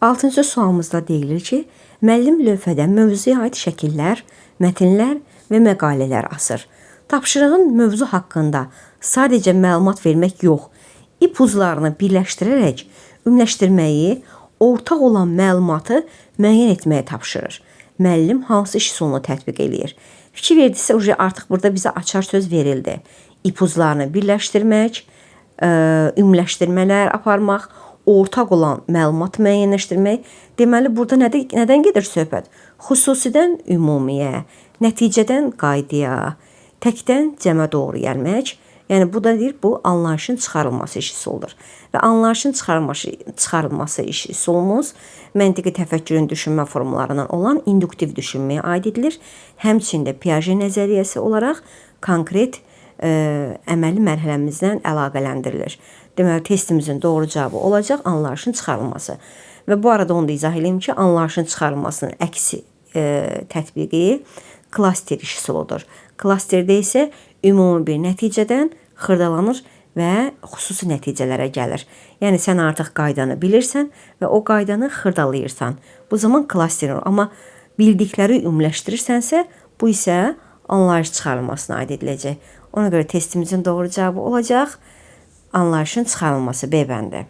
6-cı sualımızda deyilir ki, müəllim lövhədə mövzuya aid şəkillər, mətnlər və məqalələr asır. Tapşırığın mövzu haqqında sadəcə məlumat vermək yox, ipuclarını birləşdirərək ümumiləşdirməyi, ortaq olan məlumatı müəyyən etməyi tapşırır. Müəllim hansı iş üsulunu tətbiq eləyir? Fikir verdisə, artıq burada bizə açar söz verildi. İpuclarını birləşdirmək, ümumiləşdirmələr aparmaq, ortaq olan məlumat müəyyənləşdirmək. Deməli, burada nədən gedir söhbət? Xüsusidən ümumiyə, nəticədən qaydaya, təkdən cəmə doğru gəlmək. Yəni, bu da deyir, bu anlayışın çıxarılması iş üsuludur. Və anlayışın çıxarılması iş üsulumuz məntiqi təfəkkürün düşünmə formlarından olan induktiv düşünməyə aid edilir. Həmçində Piaget nəzəriyyəsi olaraq konkret əməli mərhələmizdən əlaqələndirilir. Deməli, testimizin doğru cavabı olacaq anlayışın çıxarılması. Və bu arada onu da izah edeyim ki, anlayışın çıxarılmasının əksi tətbiqi klaster iş üsuludur. Klasterdə isə ümumi bir nəticədən xırdalanır və xüsusi nəticələrə gəlir. Yəni, sən artıq qaydanı bilirsən və o qaydanı xırdalayırsan. Bu zaman klaster olur. Amma bildikləri ümumiləşdirirsənsə, bu isə anlayış çıxarılmasına aid ediləcək. Ona görə testimizin doğru cavabı olacaq anlayışın çıxarılması B bəndi.